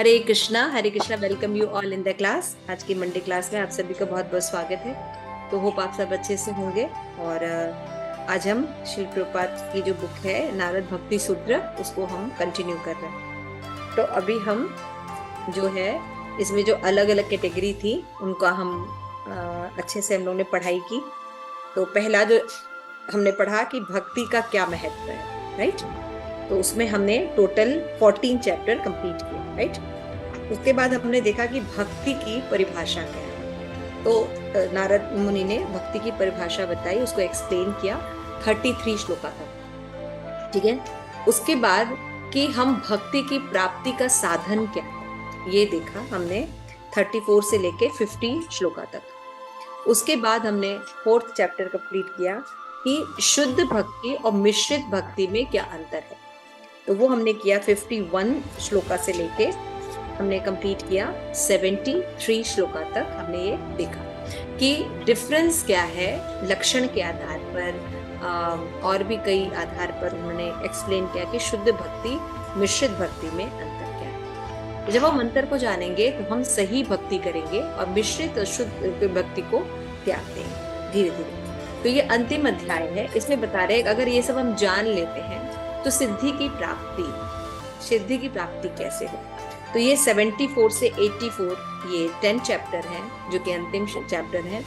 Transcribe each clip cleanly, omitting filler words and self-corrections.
Hare Krishna, welcome you all in the class. आज की Monday class में आप सभी का बहुत बहुत स्वागत है। तो होप आप सब अच्छे से होंगे। और आज हम श्रील प्रभुपाद की जो बुक है नारद भक्ति सूत्र, उसको हम कंटिन्यू कर रहे हैं। तो अभी हम जो है इसमें जो अलग अलग कैटेगरी थी उनका हम अच्छे से हम लोग ने पढ़ाई की। तो पहला जो हमने पढ़ा कि भक्ति का क्या महत्व है, राइट। तो उसमें हमने टोटल 14 चैप्टर कंप्लीट किए, राइट। उसके बाद हमने देखा कि भक्ति की परिभाषा क्या है। तो नारद मुनि ने भक्ति की परिभाषा बताई, उसको एक्सप्लेन किया 33 श्लोका तक, ठीक है। उसके बाद कि हम भक्ति की प्राप्ति का साधन क्या है ये देखा हमने 34 से लेके 50 श्लोका तक। उसके बाद हमने 4th चैप्टर कंप्लीट किया कि शुद्ध भक्ति और मिश्रित भक्ति में क्या अंतर है। तो वो हमने किया 51 श्लोका से लेके हमने कंप्लीट किया 73 श्लोका तक। हमने ये देखा कि डिफरेंस क्या है लक्षण के आधार पर, और भी कई आधार पर उन्होंने एक्सप्लेन किया कि शुद्ध भक्ति मिश्रित भक्ति में अंतर क्या है। तो जब हम अंतर को जानेंगे तो हम सही भक्ति करेंगे और मिश्रित और शुद्ध भक्ति को त्याग देंगे धीरे धीरे। तो ये अंतिम अध्याय है, इसमें बता रहे हैं अगर ये सब हम जान लेते हैं तो सिद्धि की प्राप्ति कैसे हो। तो ये 74 से 84 ये 10 चैप्टर हैं जो कि अंतिम चैप्टर हैं।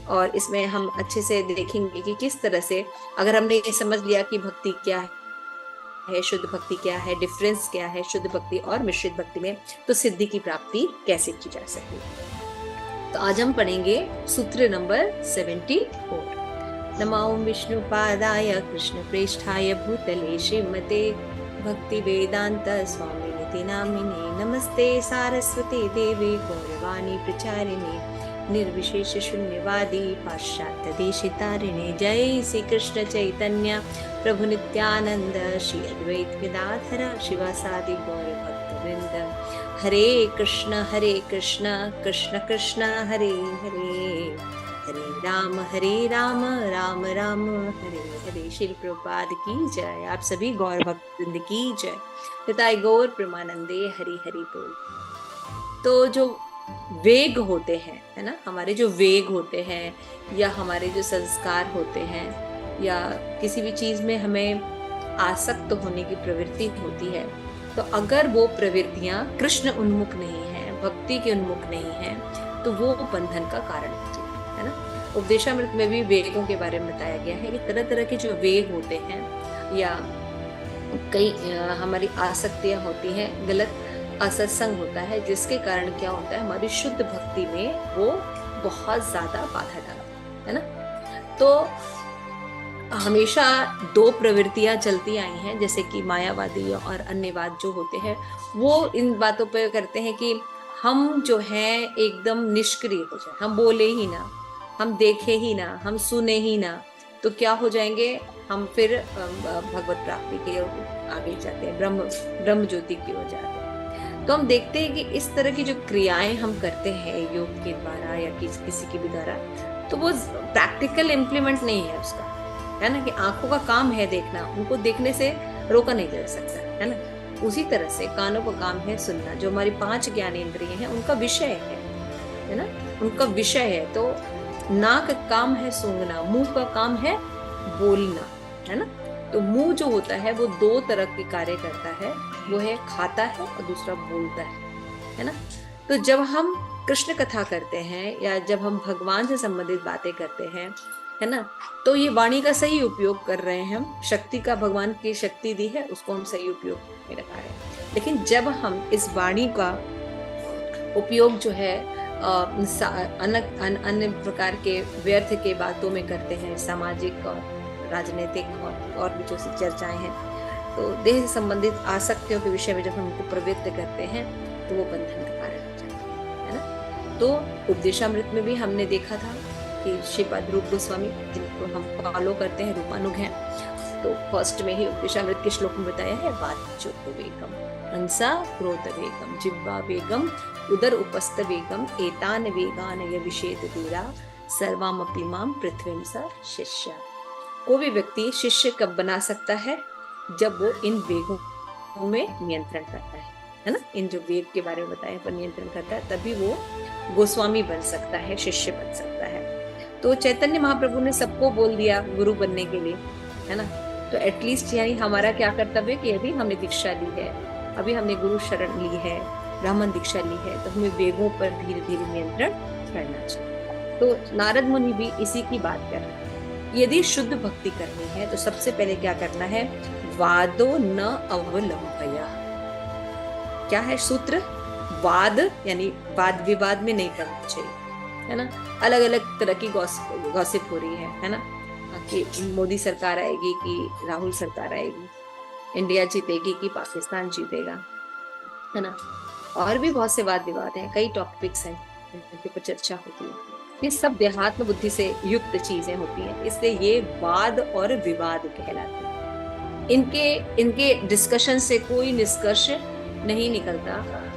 और इसमें हम अच्छे से देखेंगे कि किस तरह से अगर हमने ये समझ लिया कि भक्ति क्या है, शुद्ध भक्ति क्या है, डिफरेंस क्या है शुद्ध भक्ति और मिश्रित भक्ति में, तो सिद्धि की प्राप्ति कैसे की जा सकती है। तो आज हम पढ़ेंगे सूत्र नंबर 74। नमो विष्णुपादाय कृष्ण प्रेष्ठाय भूतले श्रीमते भक्ति वेदांत स्वामिनिति नामिने नमस्ते सारस्वती देवी गौरवाणी प्रचारिणे निर्विशेष शून्यवादी पाश्चात्य देशितारिणे। जय श्री कृष्ण चैतन्य प्रभु नित्यानंद श्री अद्वैत गदाधर शिवासादि गौर भक्त वृंद। हरे कृष्ण कृष्ण कृष्ण हरे हरे, हरे राम राम राम हरे हरे। श्रील प्रभुपाद की जय। आप सभी गौर भक्त की जय। निताय गौर प्रेमानंदे हरि हरि बोल। तो जो वेग होते हैं, है ना, हमारे जो वेग होते हैं या हमारे जो संस्कार होते हैं या किसी भी चीज में हमें आसक्त होने की प्रवृत्ति होती है, तो अगर वो प्रवृत्तियां कृष्ण उन्मुख नहीं है, भक्ति के उन्मुख नहीं है, तो वो बंधन का कारण होती है ना। उपदेशामृत में भी वेगों के बारे में बताया गया है कि तरह तरह के जो वेग होते हैं या कई हमारी आसक्तियां होती हैं, गलत असत्संग होता है, जिसके कारण क्या होता है हमारी शुद्ध भक्ति में वो बहुत ज्यादा बाधा डालता है ना। तो हमेशा दो प्रवृत्तियां चलती आई हैं, जैसे कि मायावादी और अन्यवाद जो होते हैं वो इन बातों पे करते हैं कि हम जो है एकदम निष्क्रिय हो जाए, हम बोले ही ना, हम देखे ही ना, हम सुने ही ना, तो क्या हो जाएंगे हम फिर भगवत प्राप्ति के आगे जाते हैं, ब्रह्म ज्योति की ओर जाते हैं। तो हम देखते हैं कि इस तरह की जो क्रियाएं हम करते हैं योग के द्वारा या किसी के भी द्वारा, तो वो प्रैक्टिकल इम्प्लीमेंट नहीं है उसका, है ना। कि आंखों का काम है देखना, उनको देखने से रोका नहीं जा सकता, है ना। उसी तरह से कानों का काम है सुनना, जो हमारी 5 ज्ञानेंद्रिय हैं उनका विषय है ना, उनका विषय है। तो नाक का काम है सूंघना, मुंह का काम है बोलना, है ना। तो मुंह जो होता है वो 2 तरह के कार्य करता है, वो है खाता है और दूसरा बोलता है ना। तो जब हम कृष्ण कथा करते हैं या जब हम भगवान से संबंधित बातें करते हैं, है ना, तो ये वाणी का सही उपयोग कर रहे हैं हम। शक्ति का भगवान की शक्ति दी है, उसको हम सही उपयोग में लगा रहे हैं। लेकिन जब हम इस वाणी का उपयोग जो है अन्य प्रकार के व्यर्थ के बातों में करते हैं, सामाजिक और राजनीतिक और भी जो सी चर्चाएं हैं, तो देह से संबंधित आसक्तियों के विषय में जब हम उनको प्रवृत्त करते हैं तो वो बंधन का कारण हो जाता है ना। तो उपदेशामृत में भी हमने देखा था कि श्रीपाद रूप गोस्वामी, जिनको हम फॉलो करते हैं, रूपानुग हैं, तो फर्स्ट में ही उपदेशामृत के श्लोक में बताया है वाच्यो वेगम हंसा क्रोध वेगम जिह्वा वेगम उदर उपस्थ वेगम एतान वेगान य विषेद धीरा सर्वामपि माम पृथ्वीम स शिष्य। कोई भी व्यक्ति शिष्य कब बना सकता है, जब वो इन वेगों में नियंत्रण करता है ना, इन जो वेग के बारे में बताया पर नियंत्रण करता है, तभी वो गोस्वामी बन सकता है, शिष्य बन सकता है। तो चैतन्य महाप्रभु ने सबको बोल दिया गुरु बनने के लिए, है ना। तो एटलीस्ट यानी हमारा क्या कर्तव्य कि यदि हमने दीक्षा ली है, अभी हमने गुरु शरण ली है, ब्राह्मण दीक्षा ली है, तो हमें वेगों पर धीरे धीरे नियंत्रण करना चाहिए। तो नारद मुनि भी इसी की बात कर रहे हैं। यदि शुद्ध भक्ति करनी है तो सबसे पहले क्या करना है, वादो न अवलंबया। क्या है सूत्र, वाद यानी वाद विवाद में नहीं करना चाहिए, है ना। अलग अलग तरह की गॉसिप हो रही है ना, कि मोदी सरकार आएगी कि राहुल सरकार आएगी, इंडिया जीतेगी कि पाकिस्तान जीतेगा, है ना। और भी बहुत से वाद विवाद हैं, कई टॉपिक्स हैं जिनके पर चर्चा होती है। ये सब देहात्म बुद्धि से युक्त चीजें होती हैं, इसलिए ये वाद और विवाद कहलाते हैं। इनके इनके डिस्कशन से कोई निष्कर्ष नहीं निकलता,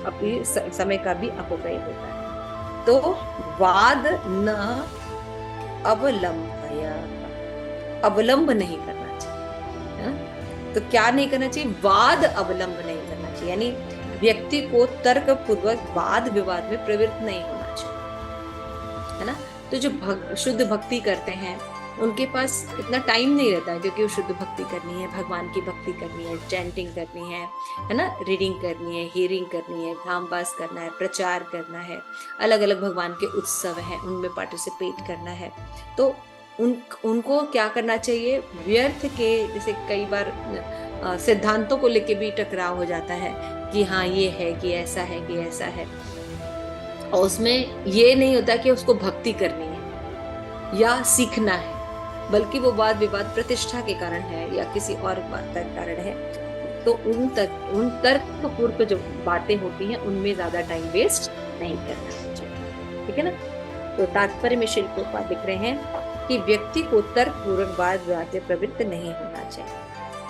अपनी समय का भी अपव्यय होता है। तो वाद न अवलंबया, अवलंब नहीं करना चाहिए, है ना। तो क्या नहीं करना चाहिए, वाद अवलंब नहीं करना चाहिए, यानी व्यक्ति को तर्क पूर्वक वाद विवाद में प्रवृत्त नहीं होना चाहिए, है ना। तो जो शुद्ध भक्ति करते हैं उनके पास इतना टाइम नहीं रहता है, क्योंकि वो शुद्ध भक्ति करनी है, भगवान की भक्ति करनी है, चैंटिंग करनी है ना, रीडिंग करनी है, हियरिंग करनी है, धाम पास करना है, प्रचार करना है, अलग अलग भगवान के उत्सव हैं उनमें पार्टिसिपेट करना है। तो उनको क्या करना चाहिए, व्यर्थ के, जैसे कई बार सिद्धांतों को लेके भी टकराव हो जाता है कि हाँ ये है कि ऐसा है कि ऐसा है, और उसमें ये नहीं होता कि उसको भक्ति करनी है या सीखना है, बल्कि वो वाद विवाद प्रतिष्ठा के कारण है या किसी और बात का कारण है। तो उन तर्क पूर्व जो बातें होती हैं उनमें ज्यादा टाइम वेस्ट नहीं करना चाहिए, ठीक है ना। तो तात्पर्य में शिल प्रभुपाद लिख रहे हैं कि व्यक्ति को तर्क पूर्वक वाद विवाद में प्रवृत्त नहीं होना चाहिए।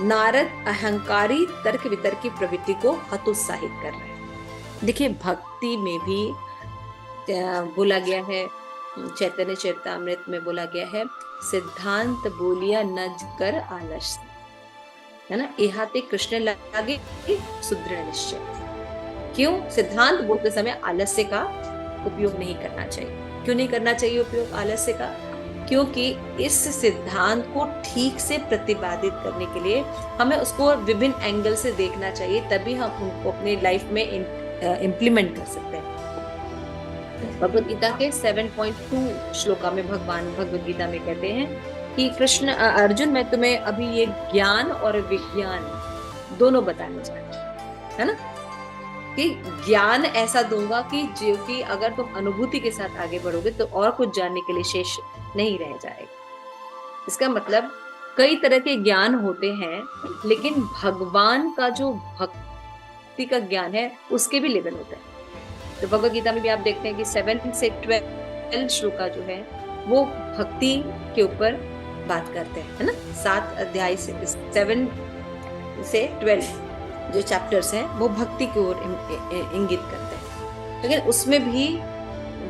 नारद अहंकारी तर्क वितर्क की प्रवृत्ति को हतोत्साहित कर रहे हैं। देखिए भक्ति में भी बोला गया है, चैतन्य चरितामृत में बोला गया है, सिद्धांत बोलिया नज कर आलस, है ना, इहाते कृष्ण लागे सुदृढ़ निश्चय। क्यों, सिद्धांत बोलते समय आलस्य का उपयोग नहीं करना चाहिए। क्यों नहीं करना चाहिए उपयोग आलस्य का, क्योंकि इस सिद्धांत को ठीक से प्रतिपादित करने के लिए हमें उसको विभिन्न एंगल से देखना चाहिए, तभी हम उनको अपनी लाइफ में इम्प्लीमेंट कर सकते हैं। भगवत गीता के 7.2 श्लोका में भगवान भगवत गीता में कहते हैं कि कृष्ण अर्जुन, मैं तुम्हें अभी ये ज्ञान और विज्ञान दोनों बताने चाहती हूं, है ना, कि ज्ञान ऐसा दूंगा कि जो कि अगर तुम अनुभूति के साथ आगे बढ़ोगे तो और कुछ जानने के लिए शेष नहीं रह जाएगा। इसका मतलब कई तरह के ज्ञान होते हैं, लेकिन भगवान का जो भक्ति का ज्ञान है उसके भी लेवल होता है। तो भगवत गीता में भी आप देखते हैं कि 7 से 12 श्लोका जो है वो भक्ति के ऊपर बात करते हैं, है ना। 7 अध्याय से 7 से 12 जो चैप्टर्स हैं वो भक्ति की ओर इंगित करते हैं, लेकिन उसमें भी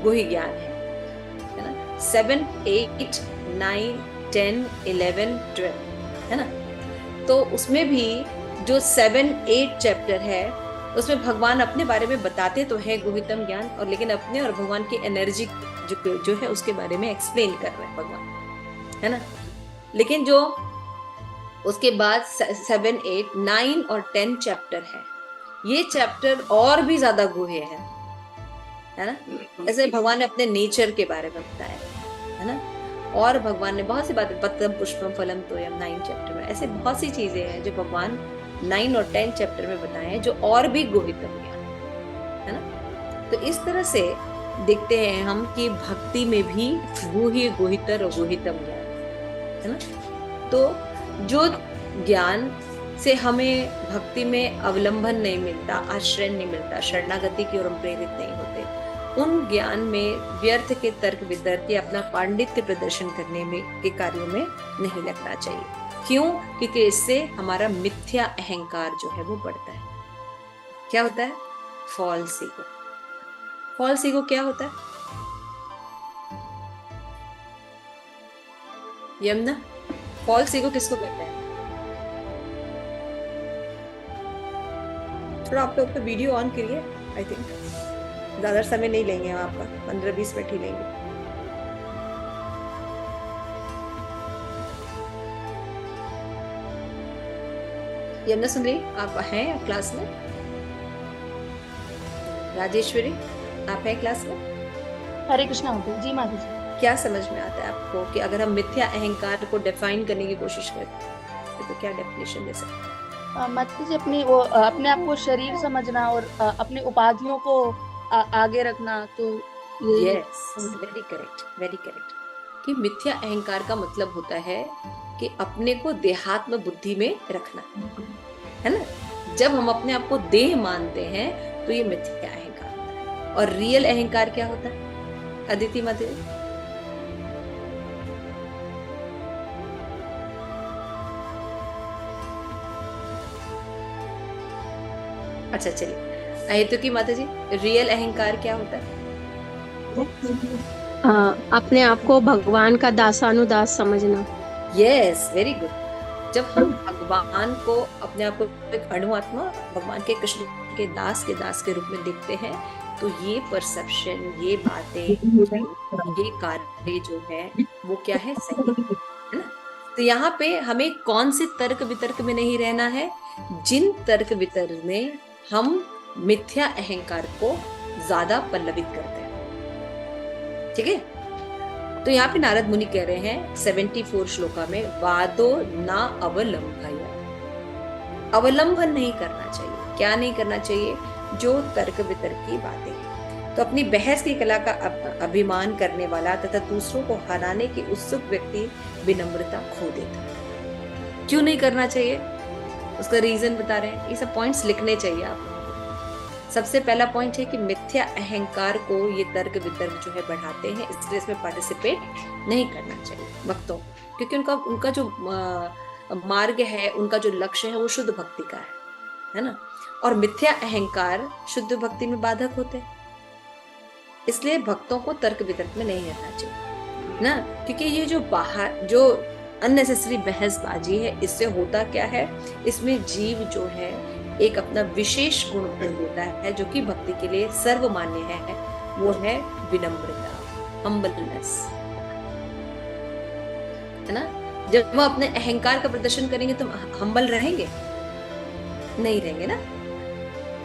वही ज्ञान है ना। 7, 8, 9, 10, 11, 12, है ना। तो उसमें भी जो 7, 8 चैप्टर है उसमें भगवान अपने बारे में बताते तो है गुहितम ज्ञान, और लेकिन अपने और भगवान की एनर्जी जो है उसके बारे में एक्सप्लेन कर रहे हैं भगवान, है ना। लेकिन जो उसके बाद 7, 8, 9 और 10 चैप्टर है, ये चैप्टर और भी ज्यादा गुहे हैं, है ना। ऐसे भगवान ने अपने नेचर के बारे में बताया, है ना, और भगवान ने बहुत सी बातें, पत्रम पुष्पम फलम तोयम 9 चैप्टर में, ऐसे बहुत सी चीजें हैं जो भगवान 9 और 10 चैप्टर में बताए हैं जो और भी गुहितम ज्ञान, है ना। तो इस तरह से देखते हैं हम कि भक्ति में भी गुह्य, गुहितर और गुहितम ज्ञान, है ना। तो जो ज्ञान से हमें भक्ति में अवलंबन नहीं मिलता, आश्रय नहीं मिलता, शरणागति की ओर हम प्रेरित नहीं होते, उन ज्ञान में व्यर्थ के तर्क वितर्क या अपना पांडित्य प्रदर्शन करने में के कार्यों में नहीं लगना चाहिए। क्यों, क्योंकि इससे हमारा मिथ्या अहंकार जो है वो बढ़ता है। क्या होता है, फॉल्स ईगो। फॉल्स ईगो क्या होता है यमुना, फॉल्स ईगो किसको कहते हैं? थोड़ा आप लोग वीडियो ऑन करिए। आई थिंक ज्यादा समय नहीं लेंगे हम आपका, 15-20 मिनट ही लेंगे। यमुना सुंदरी आप हैं क्लास में? राजेश्वरी आप हैं क्लास में? हरे कृष्णा होते जी माता जी। क्या समझ में आता है आपको कि अगर हम मिथ्या अहंकार को डिफाइन करने की कोशिश करें तो क्या डेफिनेशन दे सकते हैं? माता जी अपने आप को शरीर समझना और अपने उपाधियों को आगे रखना, तो यही yes, very correct, very correct. कि मिथ्या अहंकार का मतलब होता है कि अपने को देहात्म बुद्धि में रखना, है ना। जब हम अपने आप को देह मानते हैं तो ये मिथ्या अहंकार होता है। और रियल अहंकार क्या होता है अदिति माता? अच्छा चलिए, हेतु की माता जी, रियल अहंकार क्या होता है? अपने आप को भगवान का दासानुदास समझना। Yes, very good. जब हम भगवान को, अपने आप को एक अणु आत्मा, भगवान के कृष्ण के दास के रूप में देखते हैं, तो ये परसेप्शन, ये बातें, ये कार्य जो है वो क्या है, सही है ना। तो यहाँ पे हमें कौन से तर्क वितर्क में नहीं रहना है? जिन तर्क वितर्क में हम मिथ्या अहंकार को ज्यादा पल्लवित करते हैं, ठीक है। तो यहाँ पे नारद मुनि कह रहे हैं 74 श्लोका में, वादो ना अवलंबय, अवलंबन नहीं करना चाहिए। क्या नहीं करना चाहिए? जो तर्क वितर्क की बातें हैं। तो अपनी बहस की कला का अभिमान करने वाला तथा दूसरों को हराने के उत्सुक व्यक्ति विनम्रता खो देता है। क्यों नहीं करना चाहिए? उसका रीजन बता रहे हैं। ये सब पॉइंट्स लिखने चाहिए आप लोगों को। सबसे पहला पॉइंट है कि मिथ्या अहंकार को ये तर्क वितर्क जो है बढ़ाते हैं, इसलिए इसमें पार्टिसिपेट नहीं करना चाहिए भक्तों, क्योंकि उनका जो मार्ग है, उनका जो लक्ष्य है वो शुद्ध भक्ति का है ना। और मिथ्या अहंकार शुद्ध भक्ति में बाधक होते हैं, इसलिए भक्तों को तर्क वितर्क में नहीं रहना चाहिए ना। क्योंकि ये जो बाहर जो अननेसेसरी बहसबाजी है, इससे होता क्या है, इसमें जीव जो है एक अपना विशेष गुण खो देता है, जो कि भक्ति के लिए सर्वमान्य है। वो है विनम्रता, हम्बलनेस, है ना। जब हम अपने अहंकार का प्रदर्शन करेंगे तो हम्बल रहेंगे? नहीं रहेंगे ना।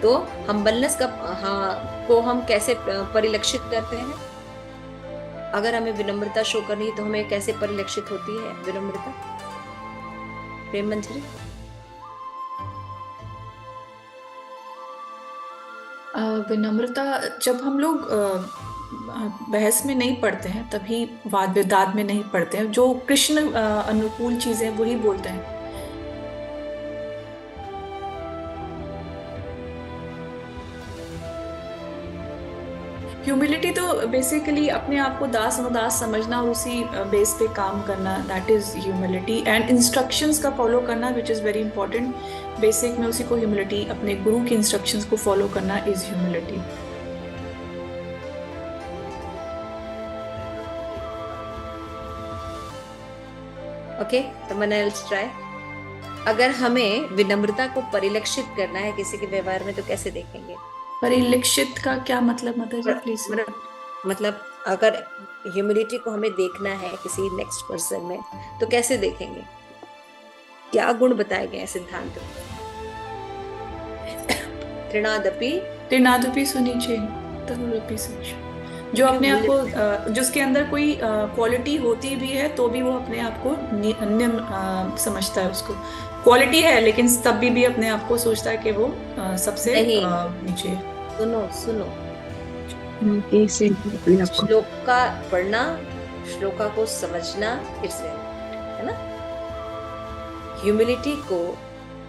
तो हम्बलनेस का को हम कैसे परिलक्षित करते हैं? अगर हमें विनम्रता शो करनी है तो हमें कैसे परिलक्षित होती है विनम्रता? प्रेम मंजरी। विनम्रता जब हम लोग बहस में नहीं पढ़ते हैं, तभी वाद विवाद में नहीं पढ़ते हैं, जो कृष्ण अनुकूल चीजें वही बोलते हैं। ह्यूमिलिटी तो बेसिकली अपने आप को दास अनुदास समझना और उसी बेस पे काम करना, that is humility. And instructions का फॉलो करना, which is very important. Basic में उसी को ह्यूमिलिटी, अपने गुरु की इंस्ट्रक्शंस को फॉलो करना is humility. Okay, someone else try। अगर हमें विनम्रता को परिलक्षित करना है किसी के व्यवहार में तो कैसे देखेंगे? परिलक्षित का क्या मतलब जी, प्लीज। मतलब अगर ह्यूमिलिटी को हमें देखना है किसी नेक्स्ट पर्सन में तो कैसे देखेंगे? क्या गुण बताए गए हैं सिद्धांत में? त्रिनादपि सुनीचे तरुरपि सुच। जो अपने आप को, जिसके अंदर कोई क्वालिटी होती भी है तो भी वो अपने आप को निम्न समझता है। उसको क्वालिटी है लेकिन तब भी अपने आप को सोचता है कि वो सबसे नीचे। सुनो श्लोका पढ़ना, श्लोका को समझना, इट्स है ना। ह्यूमिलिटी को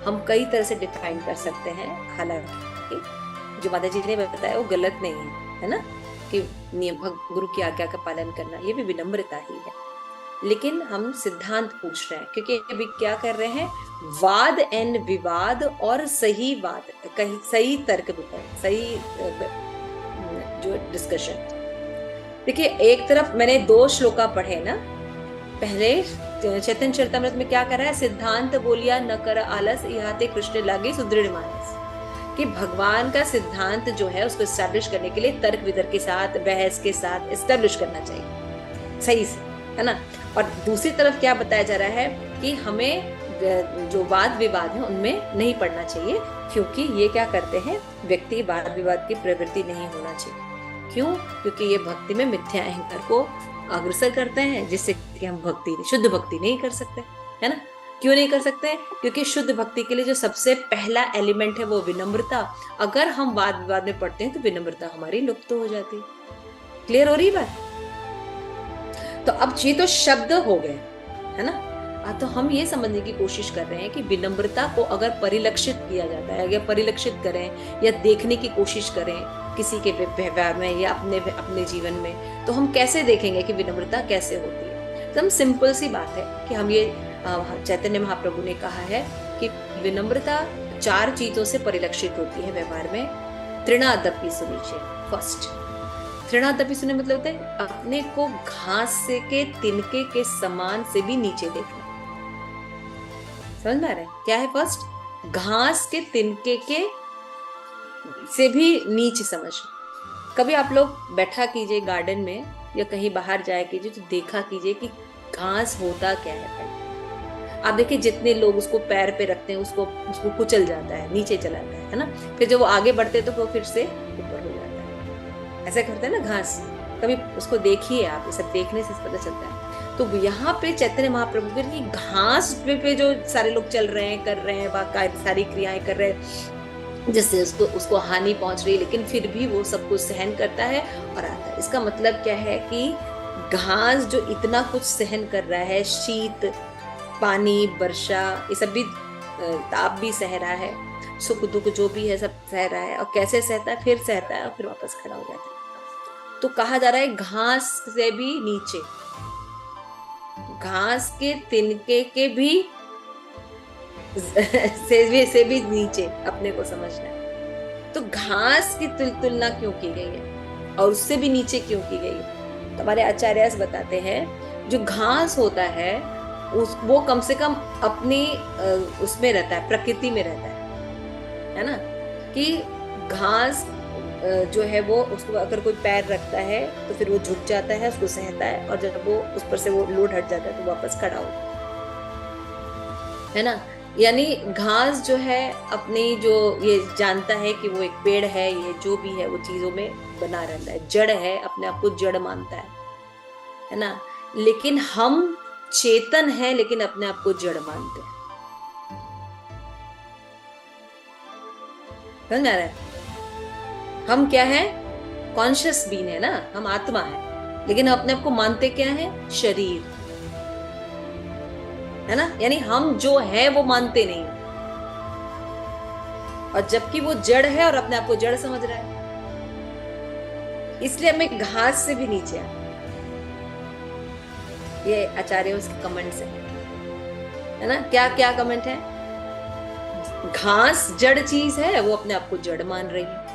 हम कई तरह से डिफाइन कर सकते हैं, हालांकि जो माता जी ने बताया वो गलत नहीं है ना, कि नियम गुरु की आज्ञा का पालन करना ये भी विनम्रता ही है। लेकिन हम सिद्धांत पूछ रहे हैं, क्योंकि अभी क्या कर रहे हैं, वाद एंड विवाद और सही वाद, सही तर्क वितर्क, सही जो डिस्कशन। देखिए, एक तरफ मैंने 2 श्लोका पढ़े ना, पहले चैतन्य चरितमृत में क्या कर रहा है, सिद्धांत बोलिया न कर आलस, यहाँ ते कृष्ण लागे सुदृढ़ मानस। कि कि भगवान का सिद्धांत जो है उसको एस्टैब्लिश करने के लिए तर्क वितर्क के साथ, बहस के साथ एस्टैब्लिश करना चाहिए सही से, है ना। और दूसरी तरफ क्या बताया जा रहा है कि हमें जो वाद विवाद है उनमें नहीं पड़ना चाहिए, क्योंकि ये क्या करते हैं, व्यक्ति वाद विवाद की प्रवृत्ति नहीं होना चाहिए। क्यों? क्योंकि ये भक्ति में मिथ्या अहंकार को अग्रसर करते हैं, जिससे कि हम शुद्ध भक्ति नहीं कर सकते, है ना। क्यों नहीं कर सकते? क्योंकि शुद्ध भक्ति के लिए जो सबसे पहला एलिमेंट है वो विनम्रता। अगर हम वाद विवाद में पड़ते हैं तो विनम्रता हमारी लुप्त हो जाती है। क्लियर हो रही बात? तो अब ये तो शब्द हो गए, है ना। तो हम ये समझने की कोशिश कर रहे हैं कि विनम्रता को अगर परिलक्षित किया जाता है, या परिलक्षित करें या देखने की कोशिश करें किसी के व्यवहार में या अपने जीवन में, तो हम कैसे देखेंगे कि विनम्रता कैसे होती है। एकदम सिंपल सी बात है कि हम ये चैतन्य महाप्रभु ने कहा है कि विनम्रता 4 चीजों से परिलक्षित होती है व्यवहार में। तृणादपि सुनीचे, फर्स्ट। तृणादपि सुने मतलब होता है अपने को घास से के तिनके के समान से भी नीचे देखना। समझ में आ रहा है क्या है? फर्स्ट, घास के तिनके के से भी नीचे समझना। कभी आप लोग बैठा कीजिए गार्डन में या कहीं बाहर जाया कीजिए तो देखा कीजिए कि घास होता क्या है। आप देखिए जितने लोग उसको पैर पे रखते हैं उसको कुचल जाता है, नीचे चला जाता है ना। फिर जब वो आगे बढ़ते हैं तो वो फिर से ऊपर हो जाता है। ऐसा करते हैं ना घास। कभी उसको देखिए आप, ये सब देखने से पता चलता है। तो यहाँ पे चैतन्य महाप्रभु की घास पे जो सारे लोग चल रहे हैं, कर रहे हैं, सारी क्रियाएं कर रहे हैं, जिससे उसको हानि पहुंच रही है, लेकिन फिर भी वो सब कुछ सहन करता है और आता है। इसका मतलब क्या है कि घास जो इतना कुछ सहन कर रहा है, शीत, पानी, वर्षा, ये सब भी, ताप भी सह रहा है, सुख दुख जो भी है सब सह रहा है। और कैसे सहता है? फिर सहता है और फिर वापस खड़ा हो जाता है। तो कहा जा रहा है घास से भी नीचे, घास के तिनके के भी से भी नीचे अपने को समझना है। तो घास की तुलना क्यों की गई है और उससे भी नीचे क्यों की गई है? तो हमारे आचार्य बताते हैं जो घास होता है वो कम से कम अपनी उसमें रहता है, प्रकृति में रहता है ना। कि घास जो है वो उसको अगर कोई पैर रखता है तो फिर वो झुक जाता है, उसको सहता है, और जब वो उस पर से वो लोड हट जाता है तो वापस खड़ा हो, है ना। यानी घास जो है अपनी जो ये जानता है कि वो एक पेड़ है, ये जो भी है वो चीजों में बना रहता है, जड़ है, अपने आप को जड़ मानता है ना। लेकिन हम चेतन है लेकिन अपने आप को जड़ मानते हैं। समझ आ रहा है? हम क्या है? कॉन्शियस बीइंग है ना, हम आत्मा है, लेकिन अपने आप को मानते क्या है? शरीर, है ना। यानी हम जो है वो मानते नहीं, और जबकि वो जड़ है और अपने आप को जड़ समझ रहा है। इसलिए हमें घास से भी नीचे आ। ये आचार्यों के कमेंट्स है ना। क्या क्या कमेंट है? घास जड़ चीज है, वो अपने आप को जड़ मान रही है।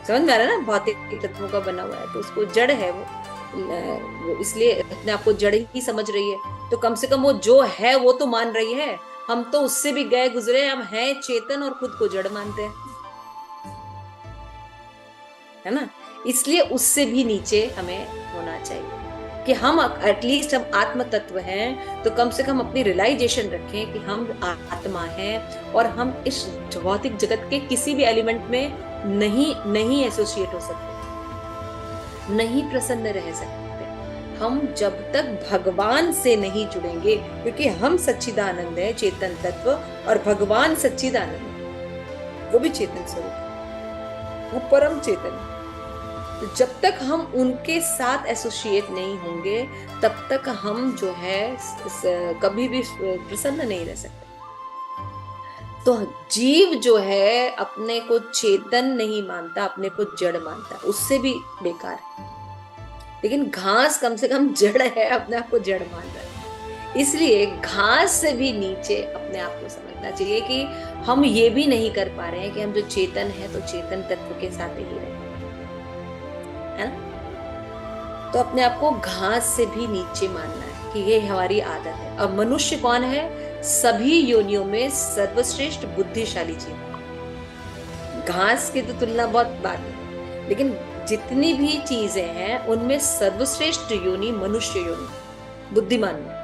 समझ में आ रहा है ना? भौतिक तत्वों का बना हुआ है तो उसको जड़ है वो इसलिए अपने आप को जड़ ही समझ रही है। तो कम से कम वो जो है वो तो मान रही है। हम तो उससे भी गए गुजरे, हम हैं चेतन और खुद को जड़ मानते हैं, है ना। इसलिए उससे भी नीचे हमें होना चाहिए कि हम एटलीस्ट हम आत्म तत्व हैं, तो कम से कम अपनी रियलाइजेशन रखें कि हम आत्मा हैं और हम इस भौतिक जगत के किसी भी एलिमेंट में नहीं एसोसिएट हो सकते, नहीं प्रसन्न रह सकते हम जब तक भगवान से नहीं जुड़ेंगे। क्योंकि हम सच्चिदानंद है, चेतन तत्व, और भगवान सच्चिदानंद, वो भी चेतन स्वरूप, वो परम चेतन। तो जब तक हम उनके साथ एसोसिएट नहीं होंगे तब तक हम जो है कभी भी प्रसन्न नहीं रह सकते। तो जीव जो है अपने को चेतन नहीं मानता, अपने को जड़ मानता, उससे भी बेकार है। लेकिन घास कम से कम जड़ है, अपने आप को जड़ मान रहा है। इसलिए घास से भी नीचे अपने आप को समझना चाहिए कि हम ये भी नहीं कर पा रहे हैं कि हम जो चेतन है तो चेतन तत्व के साथ ही रहे, है ना। तो अपने आप को घास से भी नीचे मानना है कि ये हमारी आदत है। और मनुष्य कौन है? सभी योनियों में सर्वश्रेष्ठ बुद्धिशाली जीव। घास की तो तुलना बहुत बाद में, लेकिन जितनी भी चीजें हैं उनमें सर्वश्रेष्ठ योनि मनुष्य योनि, बुद्धिमान में।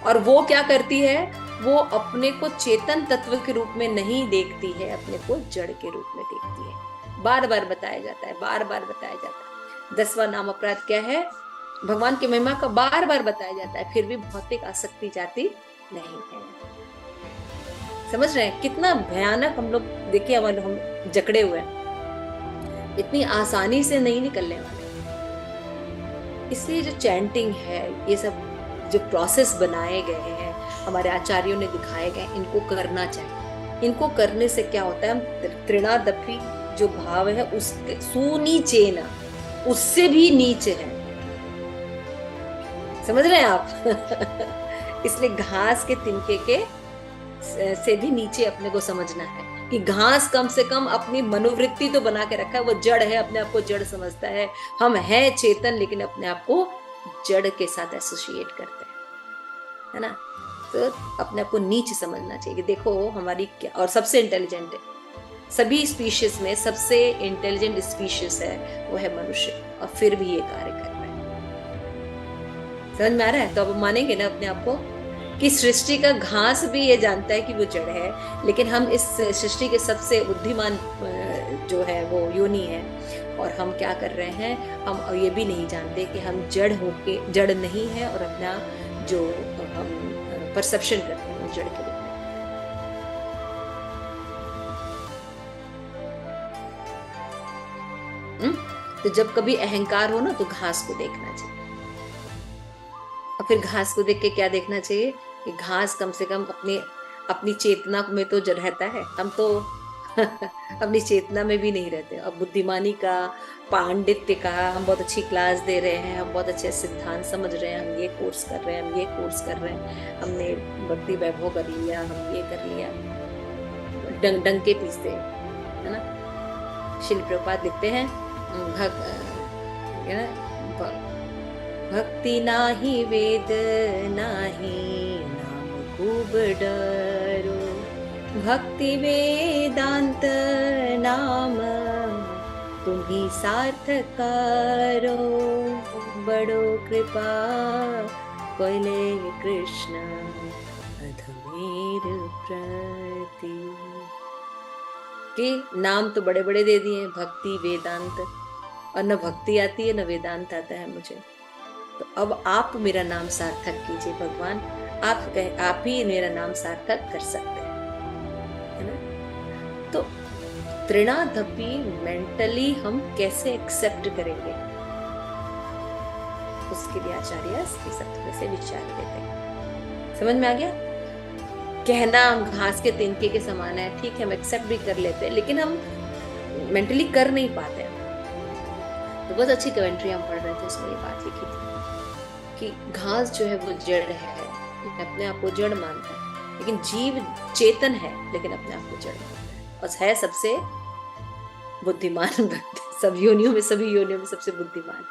और वो क्या करती है, वो अपने को चेतन तत्व के रूप में नहीं देखती है, अपने को जड़ के रूप में देखती है। बार बार बताया जाता है, बार बार बताया जाता है। 10वां नाम अपराध क्या है, भगवान की महिमा का बार बार बताया जाता है, फिर भी भौतिक आसक्ति जाती नहीं है। समझ रहे हैं कितना भयानक हम लोग, देखिए हम जकड़े हुए हैं, इतनी आसानी से नहीं निकलने वाले। इसलिए जो चैंटिंग है, ये सब जो प्रोसेस बनाए गए हैं, हमारे आचार्यों ने दिखाए गए, इनको करना चाहिए। इनको करने से क्या होता है, हम तृणादपि जो भाव है उसके सुनीचे ना, उससे भी नीचे है। समझ रहे हैं आप? इसलिए घास के तिनके के से भी नीचे अपने को समझना है कि घास कम से कम अपनी मनोवृत्ति तो बना के रखा है, वो जड़ है, अपने आप को जड़ समझता है। हम हैं चेतन, लेकिन अपने आप को जड़ के साथ एसोसिएट करते हैं, है ना। तो अपने आप को नीच समझना चाहिए। देखो हमारी क्या, और सबसे इंटेलिजेंट है, सभी स्पीशीज में सबसे इंटेलिजेंट स्पीशीज है वो है मनुष्य, और फिर भी ये कार्य कर रहे हैं। समझ में आ रहा है? तो अब मानेंगे ना अपने आप को कि सृष्टि का घास भी ये जानता है कि वो जड़ है, लेकिन हम इस सृष्टि के सबसे बुद्धिमान जो है वो योनि है, और हम क्या कर रहे हैं, हम ये भी नहीं जानते कि हम जड़ होके जड़ नहीं है, और अपना जो हम परसेप्शन करते हैं वो जड़ के रूप में। तो जब कभी अहंकार हो ना, तो घास को देखना चाहिए, और फिर घास को देख के क्या देखना चाहिए कि घास कम से कम अपनी चेतना में तो रहता है, हम तो अपनी चेतना में भी नहीं रहते। अब बुद्धिमानी का, पांडित्य का, हम बहुत अच्छी क्लास दे रहे हैं, हम बहुत अच्छे सिद्धांत समझ रहे हैं, हम ये कोर्स कर रहे हैं, हम ये कोर्स कर रहे हैं, हमने भक्ति वैभव कर लिया, हम ये कर लिया, डंके पीसते, है ना। शिल प्रभुपाद लिखते हैं, भक्ति नाही वेद नाही नाम खूब डरो, भक्ति वेदांत नाम तुम्ही सार्थक करो, बड़ो कृपा कोइले कृष्ण अधमेर प्रति। कि नाम तो बड़े बड़े दे दिए, भक्ति वेदांत, और न भक्ति आती है न वेदांत आता है मुझे। तो अब आप मेरा नाम सार्थक कीजिए भगवान, आप ही मेरा नाम सार्थक कर सकते हैं, है ना। तो तृणादपि मेंटली हम कैसे एक्सेप्ट करेंगे, उसके लिए आचार्य इस सब से विचार देते हैं। समझ में आ गया? कहना घास के तिनके के समान है, ठीक है, हम एक्सेप्ट भी कर लेते हैं, लेकिन हम मेंटली कर नहीं पाते हैं। तो बहुत अच्छी कमेंट्री हम पढ़ रहे थे, उसमें ये बात लिखी थी कि घास जो है वो जड़ है, अपने आप को जड़ मानता है, लेकिन जीव चेतन है, लेकिन अपने आप को जड़ मानता है, और है सबसे बुद्धिमान सब योनियों में, सभी योनियों में सबसे बुद्धिमान।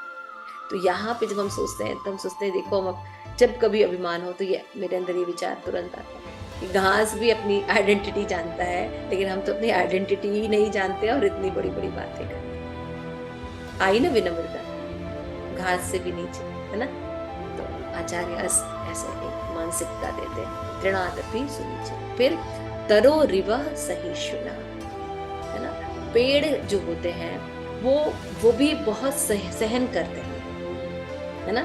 तो यहाँ पे जब हम सोचते हैं, तो हम सोचते हैं, देखो हम जब कभी अभिमान हो तो ये मेरे अंदर ये विचार तुरंत आता है कि घास भी अपनी आइडेंटिटी जानता है, लेकिन हम तो अपनी आइडेंटिटी ही नहीं जानते और इतनी बड़ी बड़ी बातें करते हैं। आई ना विनम्रता, घास से भी नीचे, है ना। तो आचार्य ऐसे एक मानसिकता देते हैं, तृणादपि सुनीचे। फिर तरो रिवा सहिष्णुना, है ना। पेड़ जो होते हैं वो भी बहुत सहन करते हैं, है ना।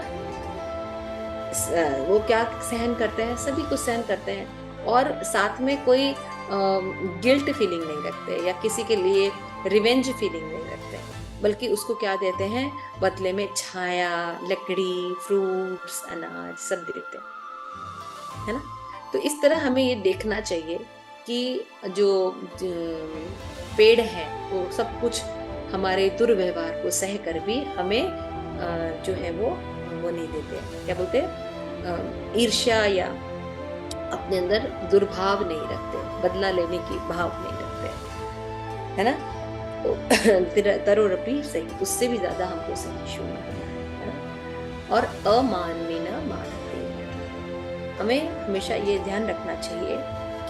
वो क्या सहन करते हैं, सभी कुछ सहन करते हैं, और साथ में कोई गिल्ट फीलिंग नहीं रखते, या किसी के लिए रिवेंज फीलिंग नहीं रखते, बल्कि उसको क्या देते हैं, बदले में छाया, लकड़ी, फ्रूट्स, अनाज सब देते हैं, है ना। तो इस तरह हमें ये देखना चाहिए कि जो पेड़ है वो सब कुछ हमारे दुर्व्यवहार को सह कर भी हमें जो है वो नहीं देते, क्या बोलते हैं, ईर्ष्या या अपने अंदर दुर्भाव नहीं रखते, बदला लेने की भाव नहीं रखते, है ना। तो तरोरपि सही, उससे भी ज्यादा हमको सहिष्णु है ना। और अमानवी न मानते, हमें हमेशा ये ध्यान रखना चाहिए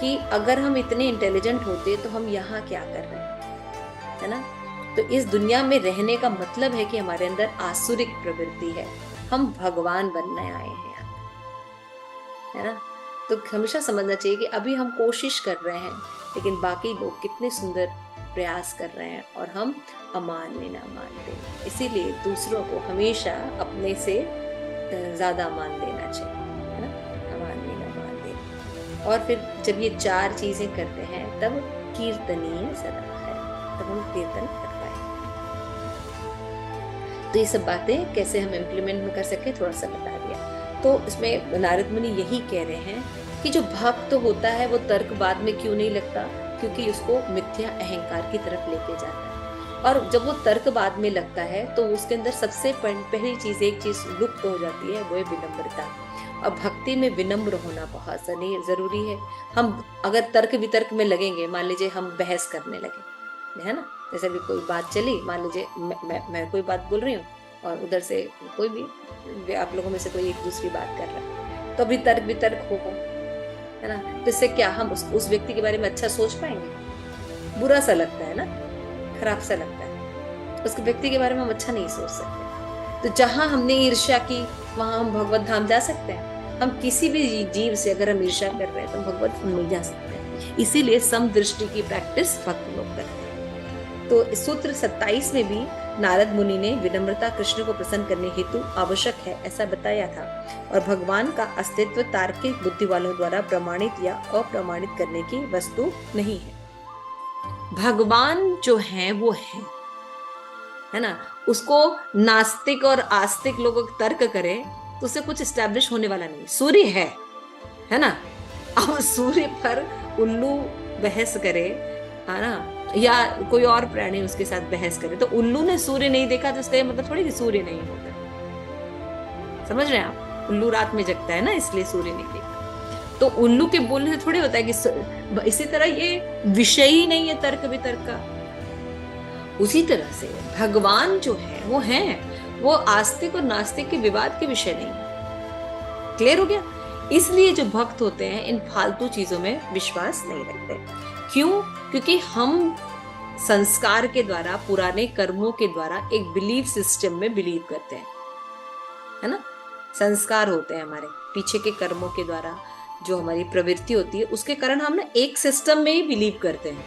कि अगर हम इतने इंटेलिजेंट होते तो हम यहाँ क्या कर रहे हैं, है ना। तो इस दुनिया में रहने का मतलब है कि हमारे अंदर आसुरिक प्रवृत्ति है, हम भगवान बनने आए हैं यहाँ, है ना। तो हमेशा समझना चाहिए कि अभी हम कोशिश कर रहे हैं, लेकिन बाकी लोग कितने सुंदर प्रयास कर रहे हैं और हम अमान में ना मानते। इसीलिए दूसरों को हमेशा अपने से ज्यादा मान देना चाहिए, है ना, अमान में ना मान देना। और फिर जब ये 4 चीजें करते हैं तब कीर्तनीय सदा है, तब हम कीर्तन कर पाए। तो ये सब बातें कैसे हम इम्प्लीमेंट में कर सके थोड़ा सा बता दिया। तो इसमें नारद मुनि यही कह रहे हैं कि जो भक्त होता है वो तर्क बाद में क्यों नहीं लगता, क्योंकि उसको मिथ्या अहंकार की तरफ लेके जाता है। और जब वो तर्क बाद में लगता है तो उसके अंदर सबसे पहली चीज, एक चीज लुप्त हो जाती है, वो है विनम्रता। और भक्ति में विनम्र होना बहुत जरूरी है। हम अगर तर्क वितर्क में लगेंगे, मान लीजिए हम बहस करने लगे, है ना, जैसे भी कोई बात चली, मान लीजिए मैं कोई बात बोल रही हूँ और उधर से कोई भी आप लोगों में से कोई एक दूसरी बात कर रहा है, तो अभी तर्क वितर्क हो, है ना। तो इससे क्या हम उस व्यक्ति के बारे में अच्छा सोच पाएंगे? बुरा सा लगता है ना, खराब सा लगता है, उस व्यक्ति के बारे में हम अच्छा नहीं सोच सकते। तो जहां हमने ईर्ष्या की वहां हम भगवत धाम जा सकते हैं। हम किसी भी जीव से अगर हम ईर्ष्या कर रहे हैं तो भगवत धाम नहीं जा सकते हैं। इसीलिए समदृष्टि की प्रैक्टिस भक्त लोग करते हैं। तो सूत्र 27 में भी नारद मुनि ने विनम्रता कृष्ण को प्रसन्न करने हेतु आवश्यक है ऐसा बताया था, और भगवान का अस्तित्व तार्किक बुद्धि वालों द्वारा प्रमाणित या अप्रमाणित करने की वस्तु नहीं है। भगवान जो है वो है ना, उसको नास्तिक और आस्तिक लोग तर्क करें तो उससे कुछ एस्टैब्लिश होने वाला नहीं। सूर्य है ना, अब सूर्य पर उल्लू बहस करे, है ना, या कोई और प्राणी उसके साथ बहस करे, तो उल्लू ने सूर्य नहीं देखा तो इसका मतलब थोड़ी कि सूर्य नहीं होता। समझ रहे हैं आप? उल्लू रात में जगता है ना, इसलिए सूर्य नहीं देखता। तो उल्लू के बोलने से थोड़ी होता है कि इसी तरह ये विषय ही नहीं है तर्क वितर्क का। उसी तरह से भगवान जो है वो आस्तिक और नास्तिक के विवाद के विषय नहीं है। क्लियर हो गया? इसलिए जो भक्त होते हैं इन फालतू चीजों में विश्वास नहीं रखते। क्यों? क्योंकि हम संस्कार के द्वारा, पुराने कर्मों के द्वारा एक बिलीफ सिस्टम में बिलीव करते हैं, है ना। संस्कार होते हैं हमारे पीछे के कर्मों के द्वारा, जो हमारी प्रवृत्ति होती है उसके कारण हम ना एक सिस्टम में ही बिलीव करते हैं,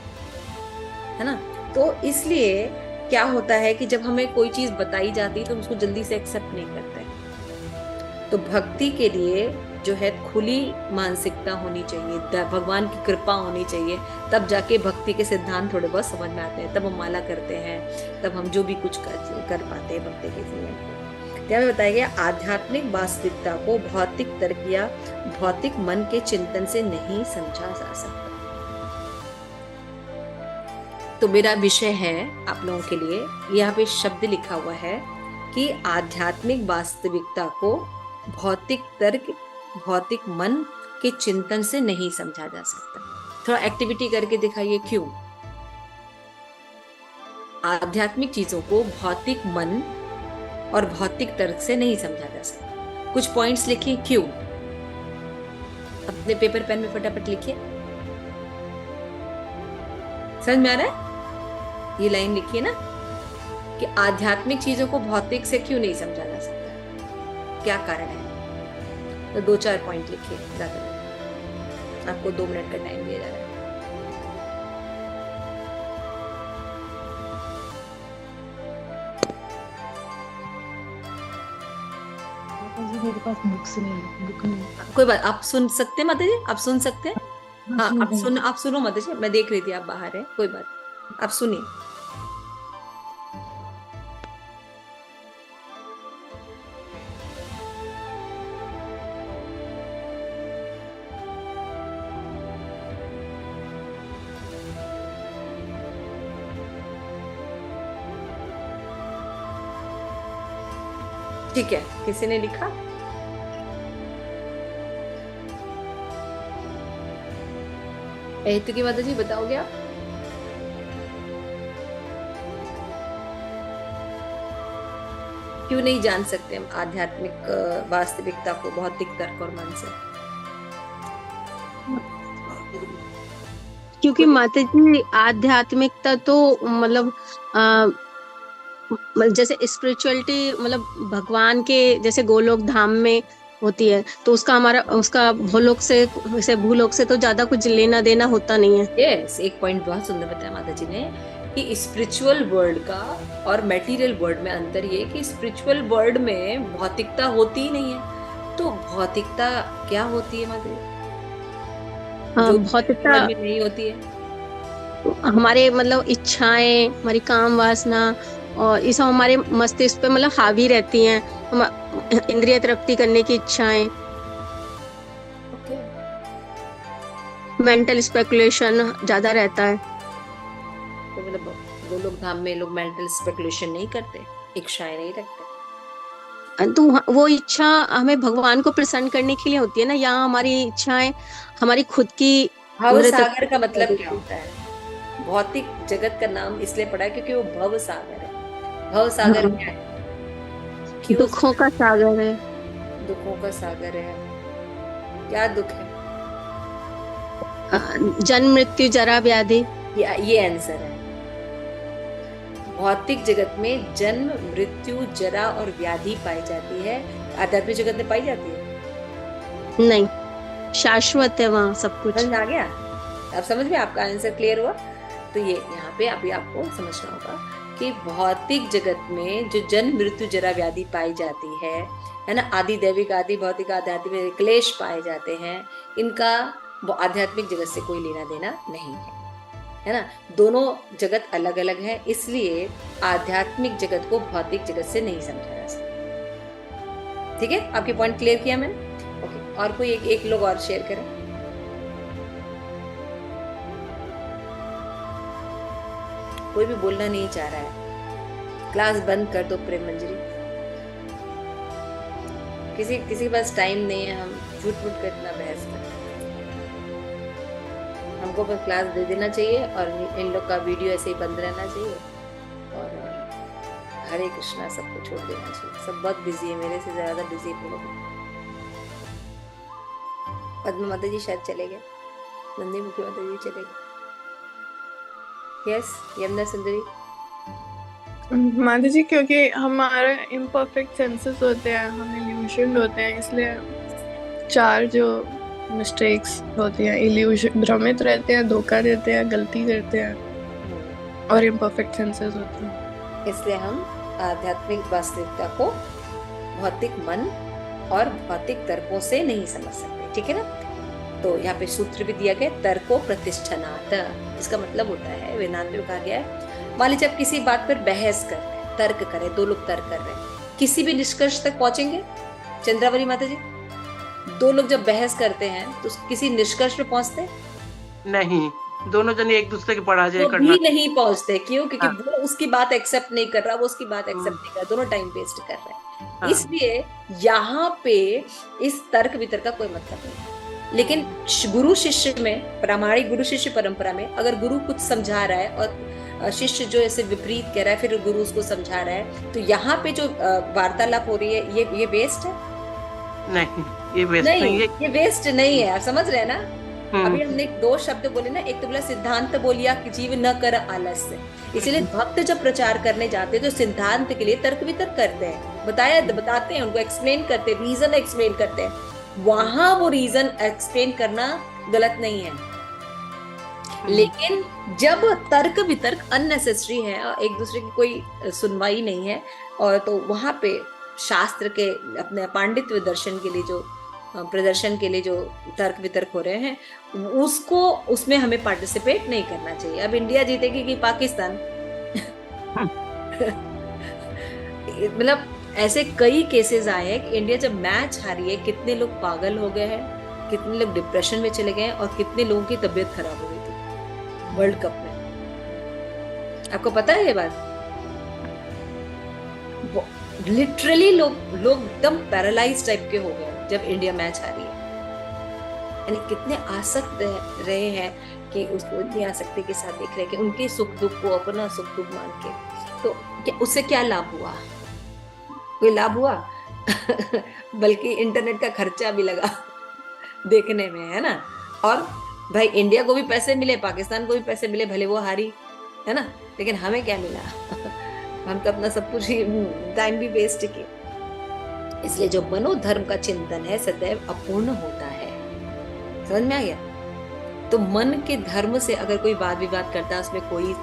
है ना। तो इसलिए क्या होता है कि जब हमें कोई चीज बताई जाती है तो उसको जल्दी से एक्सेप्ट नहीं करते। तो भक्ति के लिए जो है खुली मानसिकता होनी चाहिए, भगवान की कृपा होनी चाहिए, तब जाके भक्ति के सिद्धांत थोड़े बहुत समझ में आते हैं। तब हम माला करते हैं, तब हम जो भी कुछ कर पाते हैं भक्ति के जीवन में। क्या बताया गया? आध्यात्मिक वास्तविकता को भौतिक तर्क या भौतिक मन के चिंतन से नहीं समझा जा सकता। तो मेरा विषय है आप लोगों के लिए, यहाँ पे शब्द लिखा हुआ है कि आध्यात्मिक वास्तविकता को भौतिक तर्क, भौतिक मन के चिंतन से नहीं समझा जा सकता। थोड़ा एक्टिविटी करके दिखाइए क्यों। आध्यात्मिक चीजों को भौतिक मन और भौतिक तर्क से नहीं समझा जा सकता। कुछ पॉइंट्स लिखिए क्यों। अपने पेपर पेन में फटाफट लिखिए। समझ में आ रहा है? ये लाइन लिखिए ना कि आध्यात्मिक चीजों को भौतिक से क्यों नहीं समझा जा सकता, क्या कारण है। तो 2-4 पॉइंट लिखिए, ज्यादा नहीं। आपको 2 मिनट का टाइम दिया जा रहा है। मेरे पास बुक नहीं। कोई बात, आप सुन सकते हैं माता जी, आप सुन सकते हैं। हाँ, आप सुनो माता जी, मैं देख रही थी आप बाहर है, कोई बात, आप सुनिए। ठीक है, किसी ने लिखा? की माता जी बताओगे आप? क्यों नहीं जान सकते हम आध्यात्मिक वास्तविकता को भौतिक तर्क और मन से? क्योंकि माता जी आध्यात्मिकता तो मतलब जैसे स्पिरिचुअलिटी मतलब भगवान के जैसे गोलोक धाम में होती है, तो उसका भूलोक से वैसे भूलोक से तो ज्यादा कुछ लेना देना होता नहीं है। यस, एक पॉइंट बहुत सुंदर बताया माता जी ने कि स्पिरिचुअल वर्ल्ड का और मटेरियल वर्ल्ड में अंतर ये कि स्पिरिचुअल वर्ल्ड में भौतिकता होती ही नहीं है। तो भौतिकता क्या होती है माता जी? जो भौतिकता वर्ल्ड में नहीं होती है। हमारे मतलब इच्छाएं, हमारी काम वासना और ये सब हमारे मस्तिष्क पे मतलब हावी रहती हैं। इंद्रिय तृप्ति करने की इच्छाएं, ओके, मेंटल स्पेकुलेशन ज्यादा रहता है। तो मतलब गोलोक धाम में लोग मेंटल स्पेकुलेशन नहीं करते, इच्छाएं नहीं रखते। तो वो इच्छा हमें भगवान को प्रसन्न करने के लिए होती है ना। यहाँ हमारी इच्छाएं हमारी खुद की भव मृत सागर का मतलब क्या होता है? भौतिक जगत का नाम इसलिए पड़ा है क्योंकि वो भव सागर है। भव सागर क्या है? क्यों दुखों का सागर है। दुखों का सागर है। क्या दुख है? जन्म मृत्यु जरा व्याधि। ये आंसर है। भौतिक जगत में जन्म मृत्यु जरा और व्याधि पाई जाती है। आध्यात्मिक जगत में पाई जाती है नहीं, शाश्वत है वहाँ सब कुछ। समझ आ गया? अब समझ में आपका आंसर क्लियर हुआ? तो ये यहाँ पे अभी आपको समझना होगा कि भौतिक जगत में जो जन्म मृत्यु जरा व्याधि पाई जाती है ना, आदि दैविक आदि भौतिक आध्यात्मिक क्लेश पाए जाते हैं, इनका वो आध्यात्मिक जगत से कोई लेना देना नहीं है ना। दोनों जगत अलग अलग है, इसलिए आध्यात्मिक जगत को भौतिक जगत से नहीं समझा जा सकता। ठीक है, आपके पॉइंट क्लियर किया मैंने? ओके, और कोई एक लोग और शेयर करें। कोई भी बोलना नहीं चाह रहा है, क्लास बंद कर दो प्रेम मंजरी। किसी के पास टाइम नहीं है, हम झूठ मूठ कर इतना बहस कर। हमको बस क्लास दे देना चाहिए और इन लोग का वीडियो ऐसे ही बंद रहना चाहिए और हरे कृष्णा सबको छोड़ देना चाहिए। सब बहुत बिजी है, मेरे से ज्यादा बिजी है लोग। पद्मा माता जी शायद चले गए, नंदी मुखी माता जी चले गए। यस, यमुना सुंदरी। माता जी, क्योंकि हमारे इम्परफेक्ट सेंसेस होते हैं, हम इल्यूशन होते हैं, इसलिए चार जो मिस्टेक्स होती हैं, इल्यूशन, भ्रमित रहते हैं, धोखा देते हैं, गलती करते हैं और इम्परफेक्ट सेंसेस होते हैं। इसलिए हम आध्यात्मिक वास्तविकता को भौतिक मन और भौतिक तर्कों से नहीं समझ सकते। ठीक है ना? तो यहाँ पे सूत्र भी दिया गया, तर्को प्रतिष्ठनात्। इसका मतलब होता है, वेदांत में कहा गया है, मान लीजिए आप किसी बात पर बहस कर रहे हैं, तर्क कर रहे हैं, दो लोग तर्क कर रहे हैं, किसी भी निष्कर्ष तक पहुंचेंगे? चंद्रावली माता जी, दो लोग जब बहस करते हैं तो किसी निष्कर्ष पे पहुंचते? नहीं, दोनों जने एक दूसरे के पराजय वो करना। भी नहीं पहुंचते। क्यों? क्योंकि हाँ। वो उसकी बात एक्सेप्ट नहीं कर रहा, वो उसकी बात एक्सेप्ट नहीं कर रहा, दोनों टाइम वेस्ट कर रहे हैं। हाँ। इसलिए यहाँ पे इस तर्क वितर्क का कोई मतलब नहीं। लेकिन गुरु शिष्य में, प्रामाणिक गुरु शिष्य परंपरा में, अगर गुरु कुछ समझा रहा है और शिष्य जो ऐसे विपरीत कह रहा है, फिर गुरु उसको समझा रहा है, तो यहाँ पे जो वार्तालाप हो रही है, ये वेस्ट है? नहीं, ये वेस्ट नहीं है। ये वेस्ट नहीं है। आप समझ रहे हैं ना? अभी हमने दो शब्द बोले ना, एक तो बोला सिद्धांत बोलिया कि जीव न कर आलस्य। इसलिए भक्त जब प्रचार करने जाते हैं तो सिद्धांत के लिए तर्क वितर्क करते हैं, बताते हैं, उनको एक्सप्लेन करते हैं, रीजन एक्सप्लेन करते हैं। वहां वो रीजन एक्सप्लेन करना गलत नहीं है, लेकिन जब तर्क वितर्क अननेसेसरी है और एक दूसरे की कोई सुनवाई नहीं है, और तो वहां पे शास्त्र के अपने पांडित्य दर्शन के लिए जो प्रदर्शन के लिए जो तर्क वितर्क हो रहे हैं, उसमें हमें पार्टिसिपेट नहीं करना चाहिए। अब इंडिया जीतेगी कि पाकिस्तान? मतलब ऐसे कई केसेस आए हैं कि इंडिया जब मैच हारी है, कितने लोग पागल हो गए हैं, कितने लोग डिप्रेशन में चले गए हैं और कितने लोगों की तबीयत खराब हो गई थी वर्ल्ड कप में। आपको पता है ये बात? लिटरली लोग एकदम पैरालाइज टाइप के हो गए जब इंडिया मैच हारी है। यानी कितने आसक्त रहे हैं कि उसको इतनी आसक्ति के साथ देख रहे हैं कि उनके सुख दुख को अपना सुख दुख मान के। तो उससे क्या लाभ हुआ? कोई लाभ हुआ? बल्कि इंटरनेट का खर्चा भी लगा देखने में, है ना? और भाई इंडिया को भी पैसे मिले, पाकिस्तान को भी पैसे मिले, भले वो हारी, है ना, लेकिन हमें क्या मिला? हम तो अपना सब कुछ टाइम भी वेस्ट किए। इसलिए जो मनोधर्म का चिंतन है सदैव अपूर्ण होता है। समझ में आ गया? तो मन के धर्म से अगर कोई वाद विवाद करता है, उसमें कोई